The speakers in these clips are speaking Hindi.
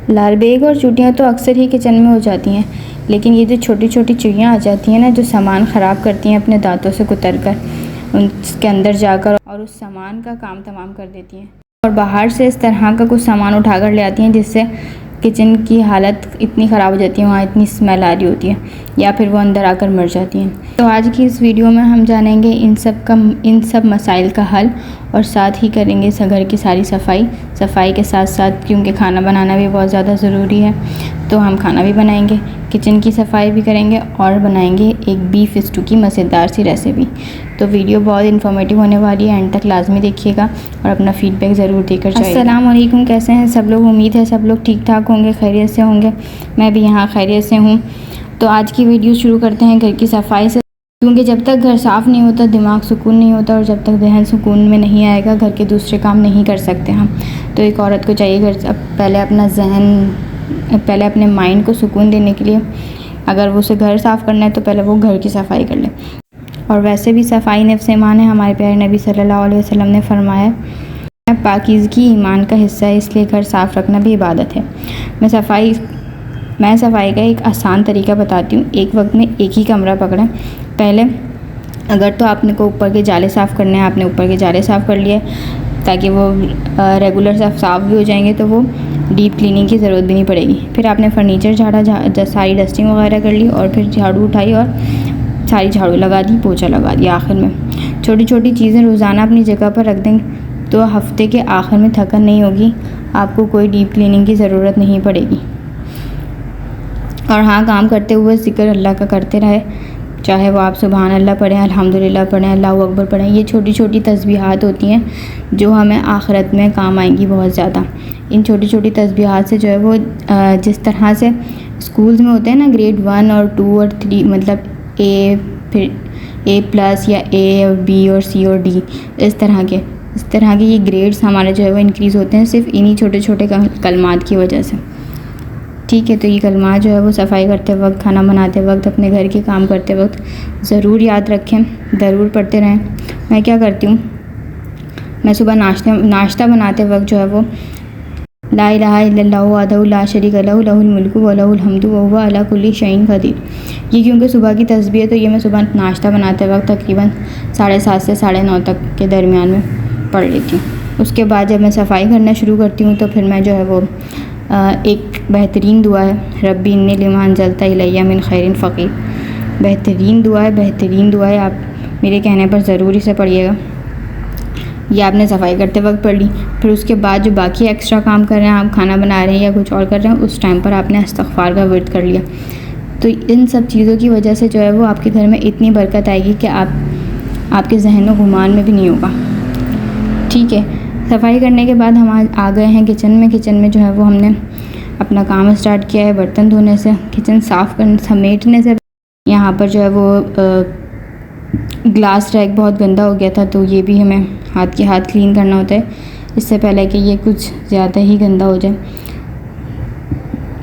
लाल बेग और चूटियाँ तो अक्सर ही किचन में हो जाती हैं, लेकिन ये जो छोटी छोटी चुईयाँ आ जाती हैं ना, जो सामान ख़राब करती हैं अपने दांतों से कुतर कर उसके अंदर जाकर और उस सामान का काम तमाम कर देती हैं, और बाहर से इस तरह का कुछ सामान उठाकर ले आती हैं जिससे किचन की हालत इतनी ख़राब हो जाती है, वहाँ इतनी स्मेल आ रही होती है, या फिर वो अंदर आकर मर जाती हैं। तो आज की इस वीडियो में हम जानेंगे इन सब मसाइल का हल, और साथ ही करेंगे घर की सारी सफाई के साथ साथ, क्योंकि खाना बनाना भी बहुत ज़्यादा ज़रूरी है, तो हम खाना भी बनाएंगे, किचन की सफाई भी करेंगे और बनाएंगे एक बीफ स्टू की मज़ेदार सी रेसिपी। तो वीडियो बहुत इन्फॉर्मेटिव होने वाली है, एंड तक लाजमी देखिएगा और अपना फीडबैक ज़रूर देकर जाइएगा। अस्सलाम वालेकुम, कैसे हैं सब लोग? उम्मीद है सब लोग ठीक ठाक होंगे, खैरियत से होंगे। मैं भी यहाँ खैरियत से हूँ। तो आज की वीडियो शुरू करते हैं घर की सफाई से, क्योंकि जब तक घर साफ़ नहीं होता दिमाग सुकून नहीं होता, और जब तक जहन सुकून में नहीं आएगा घर के दूसरे काम नहीं कर सकते हम। तो एक औरत को चाहिए घर पहले अपने माइंड को सुकून देने के लिए, अगर वो उसे घर साफ़ करना है तो पहले वो घर की सफाई कर ले। और वैसे भी सफाई नफ्स ईमान है, हमारे प्यारे नबी सल्लल्लाहु अलैहि वसल्लम ने फरमाया, पाकीज़गी ईमान का हिस्सा है, इसलिए घर साफ़ रखना भी इबादत है। मैं सफाई का एक आसान तरीका बताती हूँ। एक वक्त में एक ही कमरा पकड़ें। पहले अगर तो आपने को ऊपर के जाले साफ़ करने हैं, आपने ऊपर के जाले साफ़ कर लिए ताकि वो रेगुलर साफ़ भी हो जाएंगे, तो वो डीप क्लीनिंग की ज़रूरत भी नहीं पड़ेगी। फिर आपने फर्नीचर झाड़ा, सारी डस्टिंग वगैरह कर ली, और फिर झाड़ू उठाई और सारी झाड़ू लगा दी, पोछा लगा दिया। आखिर में छोटी छोटी चीज़ें रोज़ाना अपनी जगह पर रख दें तो हफ्ते के आखिर में थकन नहीं होगी, आपको कोई डीप क्लीनिंग की ज़रूरत नहीं पड़ेगी। और हाँ, काम करते हुए ज़िक्र अल्लाह का करते रहे, चाहे वो आप सुबहान अल्लाह पढ़ें, अल्हम्दुलिल्लाह पढ़ें, अल्लाहु अकबर पढ़ें। ये छोटी छोटी तस्बीहात होती हैं जो हमें आखिरत में काम आएंगी बहुत ज़्यादा। इन छोटी छोटी तस्बीहात से जो है वो जिस तरह से स्कूल्स में होते हैं ना, ग्रेड 1 और 2 और 3, मतलब फिर A+ या A और B और C और D, इस तरह के ये ग्रेड्स हमारे जो है वो इंक्रीज़ होते हैं सिर्फ इन्हीं छोटे छोटे कलमात की वजह से। ठीक है, तो ये कलमात जो है वो सफाई करते वक्त, खाना बनाते वक्त, अपने घर के काम करते वक्त ज़रूर याद रखें, ज़रूर पढ़ते रहें। मैं क्या करती हूँ, मैं सुबह नाश्ता बनाते वक्त जो है वो ला इलाहा इल्लल्लाहु वहदहु ला शरीका लहु लहुल मुल्कु व लहुल हम्दु व हुवा अला कुल्ली शैइन क़दीर। ये क्योंकि सुबह की तस्बीह है, तो ये मैं सुबह नाश्ता बनाते वक्त तकरीबन 7:30 से 9:30 तक के दरमियान में पढ़ लेती हूँ। उसके बाद जब मैं सफाई करना शुरू करती हूँ तो फिर मैं जो है वो एक बेहतरीन दुआ है, रब्बी इन्नी लिमा अंज़लता इलैया मिन खैरिन फ़क़ीर। बेहतरीन दुआ है, आप मेरे कहने पर ज़रूर इसे पढ़िएगा। ये आपने सफाई करते वक्त पढ़ ली। फिर उसके बाद जो बाकी एक्स्ट्रा काम कर रहे हैं, आप खाना बना रहे हैं या कुछ और कर रहे हैं, उस टाइम पर आपने इस्तिग़फ़ार का विर्द कर लिया। तो इन सब चीज़ों की वजह से जो है वो आपके घर में इतनी बरकत आएगी कि आपके जहन में गुमान में भी नहीं होगा। ठीक है, सफाई करने के बाद हम आ गए हैं किचन में जो है वो हमने अपना काम स्टार्ट किया है बर्तन धोने से, किचन साफ़ करने समेटने से। यहाँ पर जो है वो ग्लास रैक बहुत गंदा हो गया था, तो ये भी हमें हाथ क्लीन करना होता है इससे पहले कि ये कुछ ज़्यादा ही गंदा हो जाए।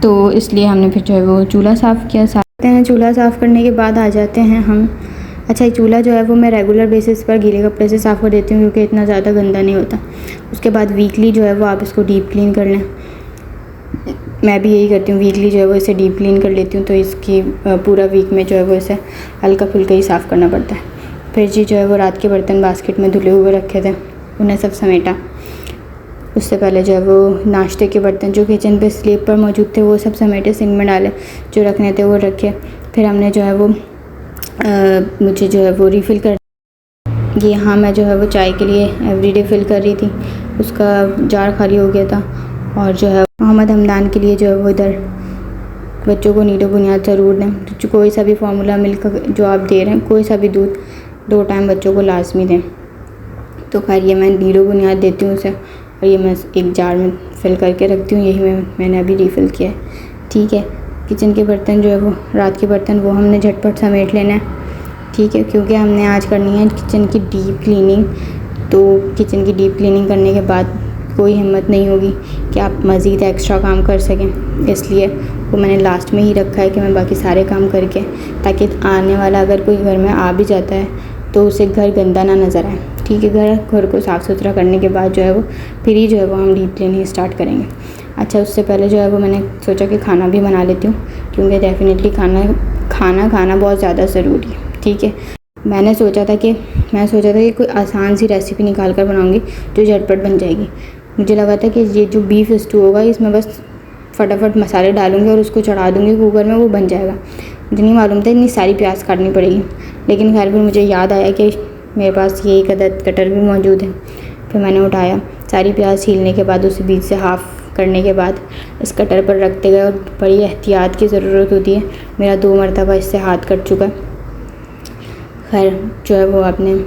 तो इसलिए हमने फिर जो है वो चूल्हा साफ़ किया। चूल्हा साफ़ करने के बाद आ जाते हैं हम। अच्छा, ये चूल्हा जो है वो मैं रेगुलर बेसिस पर गीले कपड़े से साफ़ कर देती हूँ, क्योंकि इतना ज़्यादा गंदा नहीं होता। उसके बाद वीकली जो है वो आप इसको डीप क्लीन कर लें। मैं भी यही करती हूँ, वीकली जो है वो इसे डीप क्लीन कर लेती हूँ, तो इसकी पूरा वीक में जो है वो इसे हल्का फुल्का ही साफ़ करना पड़ता है। फिर जी जो है वो रात के बर्तन बास्केट में धुले हुए रखे थे, उन्हें सब समेटा। उससे पहले जो है वो नाश्ते के बर्तन जो किचन पे स्लैब पर मौजूद थे वो सब समेटे, सिंक में डाले, जो रखने थे वो रखे। फिर हमने जो है वो मुझे जो है वो रिफ़िल कर, ये हाँ मैं जो है वो चाय के लिए एवरीडे फिल कर रही थी, उसका जार खाली हो गया था। और जो है मोहम्मद हमदान के लिए जो है वो इधर बच्चों को नीडो बुनियाद ज़रूर दें। कोई सा भी फार्मूला मिल्क जो आप दे रहे हैं, कोई सा भी दूध 2 टाइम बच्चों को लाजमी दें। तो खैर ये मैं नीडो बुनियाद देती हूँ उसे, और ये मैं एक जार में फिल करके रखती हूँ। यही मैंने अभी रीफ़िल किया है। ठीक है, किचन के बर्तन जो है वो रात के बर्तन वो हमने झटपट समेट लेना है। ठीक है, क्योंकि हमने आज करनी है किचन की डीप क्लीनिंग। तो किचन की डीप क्लीनिंग करने के बाद कोई हिम्मत नहीं होगी कि आप मज़ीद एक्स्ट्रा काम कर सकें, इसलिए वो मैंने लास्ट में ही रखा है कि मैं बाकी सारे काम करके, ताकि आने वाला अगर कोई घर में आ भी जाता है तो उसे घर गंदा ना नज़र आए। ठीक है, घर को साफ़ सुथरा करने के बाद जो है वो फिर ही जो है वो हम डीप क्लीनिंग स्टार्ट करेंगे। अच्छा उससे पहले जो है वो मैंने सोचा कि खाना भी बना लेती हूँ, क्योंकि डेफ़िनेटली खाना बहुत ज़्यादा ज़रूरी है। ठीक है, मैंने सोचा था कि कोई आसान सी रेसिपी निकाल कर बनाऊँगी जो झटपट बन जाएगी। मुझे लगा था कि ये जो बीफ स्टू होगा इसमें बस फटाफट मसाले डालूँगी और उसको चढ़ा दूँगी कुकर में, वो बन जाएगा। मुझे नहीं मालूम था इतनी सारी प्याज काटनी पड़ेगी, लेकिन खैर फिर मुझे याद आया कि मेरे पास ये एक अदद कटर भी मौजूद है। फिर मैंने उठाया, सारी प्याज छीलने के बाद उसे बीच से हाफ़ करने के बाद इस कटर पर रखते गए, और बड़ी एहतियात की ज़रूरत होती है। मेरा 2 मरतबा इससे हाथ कट चुका है। खैर जो है वो आपने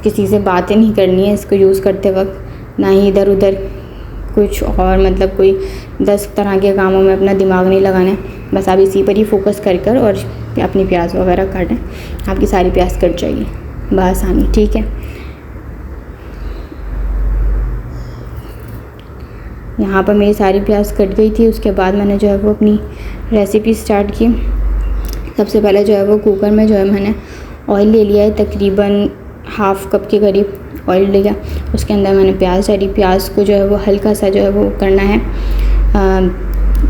किसी से बातें नहीं करनी है इसको यूज़ करते वक्त, ना ही इधर उधर कुछ और मतलब कोई 10 तरह के कामों में अपना दिमाग नहीं लगाना है। बस आप इसी पर ही फोकस कर और अपनी प्याज वगैरह काटें, आपकी सारी प्याज कट जाएगी बआसानी। ठीक है, यहाँ पर मेरी सारी प्याज कट गई थी। उसके बाद मैंने जो है वो अपनी रेसिपी स्टार्ट की। सबसे पहले जो है वो कुकर में जो है मैंने ऑयल ले लिया है, तकरीबन हाफ़ कप के करीब ऑयल लिया। उसके अंदर मैंने प्याज डाली। प्याज को जो है वो हल्का सा जो है वो करना है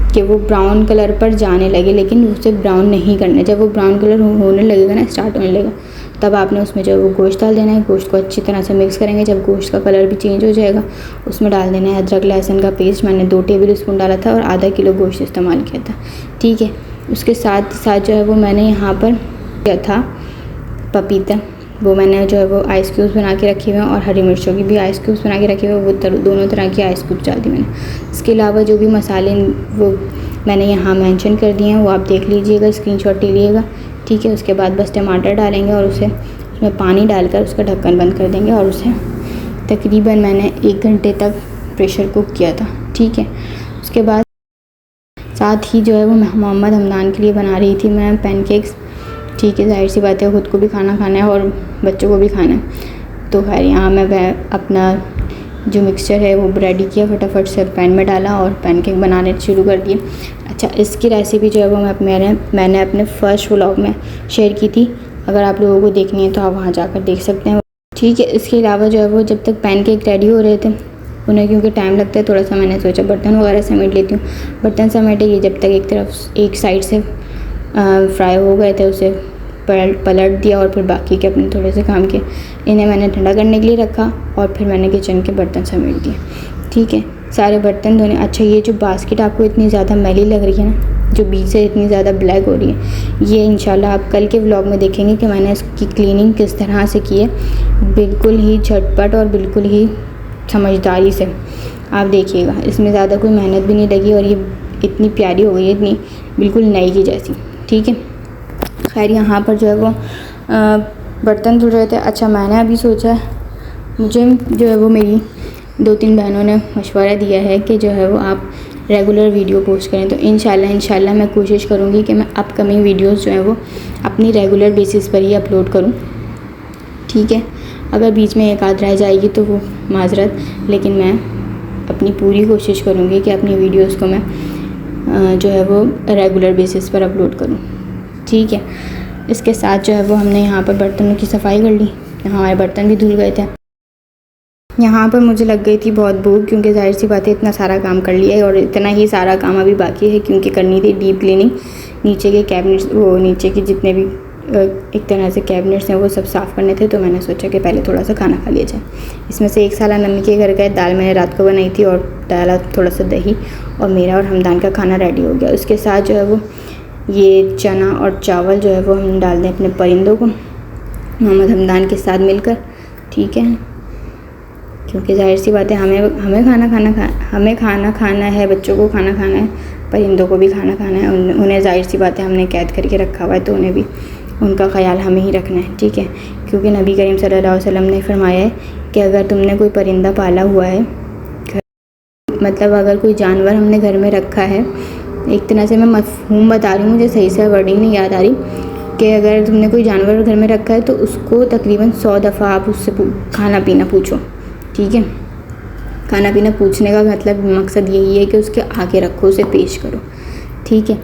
कि वो ब्राउन कलर पर जाने लगे, लेकिन उसे ब्राउन नहीं करना। जब वो ब्राउन कलर होने लगेगा ना, स्टार्ट होने लगेगा, तब आपने उसमें जो है वो गोश्त डाल देना है। गोश्त को अच्छी तरह से मिक्स करेंगे। जब गोश्त का कलर भी चेंज हो जाएगा, उसमें डाल देना है अदरक लहसुन का पेस्ट। मैंने 2 टेबल स्पून डाला था और आधा किलो गोश्त इस्तेमाल किया था। ठीक है, उसके साथ साथ जो है वो मैंने यहाँ पर किया था पपीता, वो मैंने जो है वो आइस क्यूब्स बना के रखे हुए हैं, और हरी मिर्चों की भी आइस क्यूब्स बना के रखे हुए हैं, वो दोनों तरह की आइस क्यूब्स डाल दी मैंने। इसके अलावा जो भी मसाले वो मैंने यहाँ मेंशन कर दिए हैं, वो आप देख लीजिएगा, स्क्रीनशॉट ले लीजिएगा। ठीक है, उसके बाद बस टमाटर डालेंगे और उसमें पानी डालकर उसका ढक्कन बंद कर देंगे, और उसे तकरीबन मैंने 1 घंटे तक प्रेशर कुक किया था। ठीक है, उसके बाद साथ ही जो है वो मोहम्मद हमदान के लिए बना रही थी मैं पैनकेक्स। ठीक है, जाहिर सी बात है ख़ुद को भी खाना खाना है और बच्चों को भी खाना है। तो खैर यहाँ मैं अपना जो मिक्सचर है वो रेडी किया, फटाफट से पैन में डाला और पैनकेक बनाने शुरू कर दिए। अच्छा, इसकी रेसिपी जो है वो मैंने अपने फर्स्ट व्लॉग में शेयर की थी। अगर आप लोगों को देखनी है तो आप वहाँ जाकर देख सकते हैं। ठीक है, इसके अलावा जो है वो जब तक पैनकेक रेडी हो रहे थे, उन्हें क्योंकि टाइम लगता है थोड़ा सा, मैंने सोचा बर्तन वगैरह समेट लेती हूँ। बर्तन समेटे, ये जब तक एक साइड से फ्राई हो गए थे उसे पलट दिया, और फिर बाकी के अपने थोड़े से काम किए। इन्हें मैंने ठंडा करने के लिए रखा, और फिर मैंने किचन के बर्तन समेट दिए। ठीक है, सारे बर्तन धोने। अच्छा, ये जो बास्केट आपको इतनी ज़्यादा मैली लग रही है ना, जो बीच से इतनी ज़्यादा ब्लैक हो रही है, ये इंशाल्लाह आप कल के व्लॉग में देखेंगे कि मैंने इसकी क्लीनिंग किस तरह से की है, बिल्कुल ही झटपट और बिल्कुल ही समझदारी से। आप देखिएगा, इसमें ज़्यादा कोई मेहनत भी नहीं लगी, और ये इतनी प्यारी हो गई है, इतनी बिल्कुल नई की जैसी। ठीक है, खैर यहाँ पर जो है वो बर्तन धुल रहे थे। अच्छा, मैंने अभी सोचा, मुझे जो है वो मेरी 2-3 बहनों ने मशवरा दिया है कि जो है वो आप रेगुलर वीडियो पोस्ट करें। तो इंशाल्लाह मैं कोशिश करूँगी कि मैं अपकमिंग वीडियोस जो है वो अपनी रेगुलर बेसिस पर ही अपलोड करूँ। ठीक है, अगर बीच में एक आध रह जाएगी तो वो माजरत, लेकिन मैं अपनी पूरी कोशिश करूँगी कि अपनी वीडियोस को मैं जो है वो रेगुलर बेसिस पर अपलोड करूँ। ठीक है, इसके साथ जो है वो हमने यहाँ पर बर्तनों की सफाई कर ली। हमारे बर्तन भी धुल गए थे। यहाँ पर मुझे लग गई थी बहुत भूख, क्योंकि जाहिर सी बात है इतना सारा काम कर लिया है, और इतना ही सारा काम अभी बाकी है, क्योंकि करनी थी डीप क्लीनिंग। नीचे के कैबिनेट्स, वो नीचे के जितने भी एक तरह से कैबिनेट्स हैं वो सब साफ़ करने थे। तो मैंने सोचा कि पहले थोड़ा सा खाना खा लिया जाए। इसमें से एक साला नमी के घर गए, दाल मैंने रात को बनाई थी और डाला थोड़ा सा दही, और मेरा और हमदान का खाना रेडी हो गया। उसके साथ जो है वो ये चना और चावल जो है वो हम डाल दें अपने परिंदों को मोहम्मद हमदान के साथ मिलकर। ठीक है, क्योंकि जाहिर सी बात है हमें खाना खाना है, बच्चों को खाना खाना है, परिंदों को भी खाना खाना है। उन्हें जाहिर सी बात है हमने कैद करके रखा हुआ है, तो उन्हें भी उनका ख्याल हमें ही रखना है। ठीक है, क्योंकि नबी करीम सल्लल्लाहु अलैहि वसल्लम ने फरमाया है कि अगर तुमने कोई परिंदा पाला हुआ है, मतलब अगर कोई जानवर हमने घर में रखा है, एक तरह से मैं मफ़हूम बता रही हूँ, मुझे सही से वर्डिंग नहीं याद आ रही, कि अगर तुमने कोई जानवर घर में रखा है तो उसको तकरीबन 100 दफ़ा आप उससे खाना पीना पूछो। ठीक है, खाना पीना पूछने का मतलब मकसद यही है कि उसके आगे रखो, उसे पेश करो। ठीक है,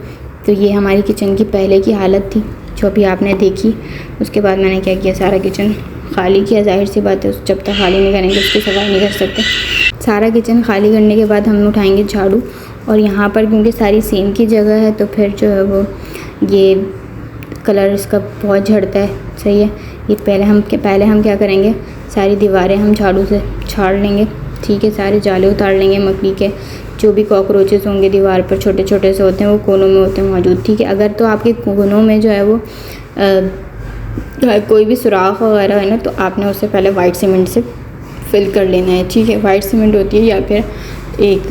तो ये हमारी किचन की पहले की हालत थी जो अभी आपने देखी। उसके बाद मैंने क्या किया, सारा किचन खाली किया। जाहिर सी बात है जब तक खाली नहीं करेंगे उसकी सफाई नहीं कर सकते। सारा किचन खाली करने के बाद हम उठाएंगे झाड़ू, और यहाँ पर क्योंकि सारी सेम की जगह है तो फिर जो है वो ये कलर इसका बहुत झड़ता है। सही है, ये पहले हम क्या करेंगे, सारी दीवारें हम झाड़ू से झाड़ लेंगे। ठीक है, सारे जाले उतार लेंगे मकड़ी के, जो भी कॉकरोचेस होंगे दीवार पर छोटे छोटे से होते हैं वो कोनों में होते हैं मौजूद। ठीक है, अगर तो आपके कोनों में जो है वो कोई भी सुराख वगैरह है ना, तो आपने उससे पहले वाइट सीमेंट से फिल कर लेना है। ठीक है, वाइट सीमेंट होती है या फिर एक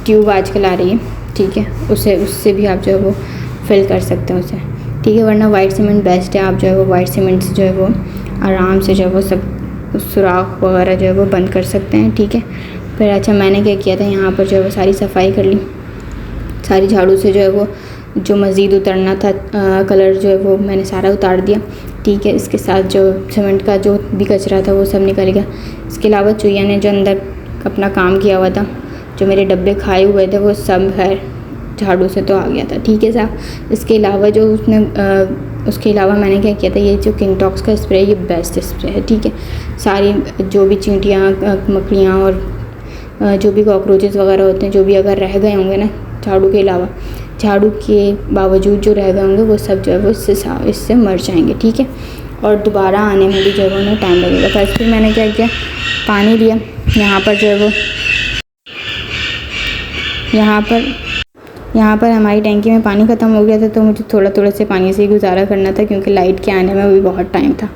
ट्यूब आजकल आ रही है। ठीक है, उससे भी आप जो है वो फिल कर सकते हैं उसे। ठीक है, वरना वाइट सीमेंट बेस्ट है। आप जो है वो वाइट सीमेंट से जो है वो आराम से जो है वो सब सुराख वगैरह जो है वो बंद कर सकते हैं। ठीक है, फिर अच्छा मैंने क्या किया था, यहाँ पर जो है वो सारी सफाई कर ली, सारी झाड़ू से जो है वो जो मज़ीद उतरना था कलर जो है वो मैंने सारा उतार दिया। ठीक है, इसके साथ जो सीमेंट का जो भी कचरा था वो सब निकल गया। इसके अलावा चुईया ने जो अंदर अपना काम किया हुआ था, जो मेरे डब्बे खाए हुए थे, वो सब खैर झाड़ू से तो आ गया था। ठीक है साहब, इसके अलावा जो उसके अलावा मैंने क्या किया था, ये जो किंगटॉक्स का स्प्रे ये बेस्ट स्प्रे है। ठीक है, सारी जो भी चींटियाँ मकड़ियाँ और जो भी कॉकरोचेस वगैरह होते हैं, जो भी अगर रह गए होंगे ना झाड़ू के अलावा, झाड़ू के बावजूद जो रह गए होंगे वो सब जो है वो इससे मर जाएंगे। ठीक है, और दोबारा आने में भी जो है उन्हें टाइम लगेगा। फर्स्ट फिर मैंने क्या किया, पानी लिया, यहाँ पर जो है वो यहाँ पर हमारी टैंकी में पानी ख़त्म हो गया था, तो मुझे थोड़ा से पानी से ही गुजारा करना था क्योंकि लाइट के आने में भी बहुत टाइम था।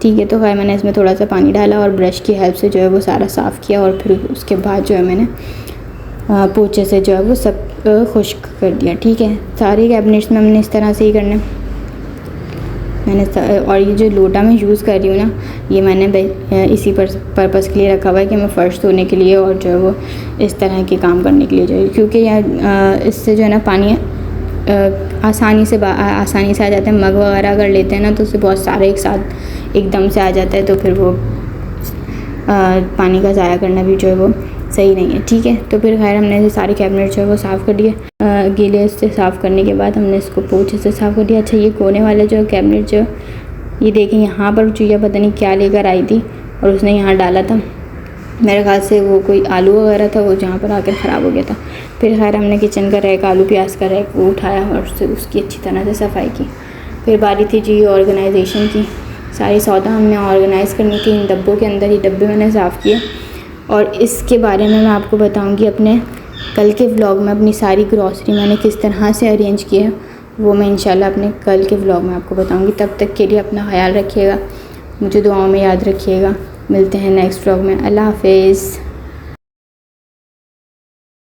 ठीक है, तो फिर मैंने इसमें थोड़ा सा पानी डाला और ब्रश की हेल्प से जो है वो सारा साफ़ किया, और फिर उसके बाद जो है मैंने पोछे से जो है वो सब खुश्क कर दिया। ठीक है, सारे कैबिनेट्स में हमने इस तरह से ही करना है। और ये जो लोटा मैं यूज़ कर रही हूँ ना, ये मैंने इसी पर्पज़ के लिए रखा हुआ है कि मैं फ़र्श धोने के लिए और जो है वो इस तरह के काम करने के लिए जो है, क्योंकि यार इससे जो है ना पानी आसानी से आ जाते हैं। मग वगैरह अगर लेते हैं ना तो उससे बहुत सारे एक साथ एकदम से आ जाता है, तो फिर वो पानी का ज़ाया करना भी जो है वो सही नहीं है। ठीक है, तो फिर खैर हमने सारे कैबिनेट जो है वो साफ़ कर दिए। गीले से साफ़ करने के बाद हमने इसको पोछे से साफ़ कर दिया। अच्छा, ये कोने वाले जो कैबिनेट जो ये देखें, यहाँ पर चुईया पता नहीं क्या लेकर आई थी और उसने यहाँ डाला था, मेरे ख्याल से वो कोई आलू वगैरह था, वो जहाँ पर आकर ख़राब हो गया था। फिर खैर हमने किचन का रैक, आलू प्याज का रैक वो उठाया और उसकी अच्छी तरह से सफाई की। फिर बारी थी जी ऑर्गेनाइजेशन की, सारी सौदा हमने ऑर्गेनाइज़ करनी थी इन डब्बों के अंदर। ये डब्बे मैंने साफ़ किए और इसके बारे में मैं आपको बताऊंगी अपने कल के व्लॉग में। अपनी सारी ग्रॉसरी मैंने किस तरह से अरेंज की है वो मैं इंशाल्लाह अपने कल के व्लॉग में आपको बताऊंगी। तब तक के लिए अपना ख्याल रखिएगा, मुझे दुआओं में याद रखिएगा। मिलते हैं नेक्स्ट व्लॉग में। अल्लाह हाफिज़।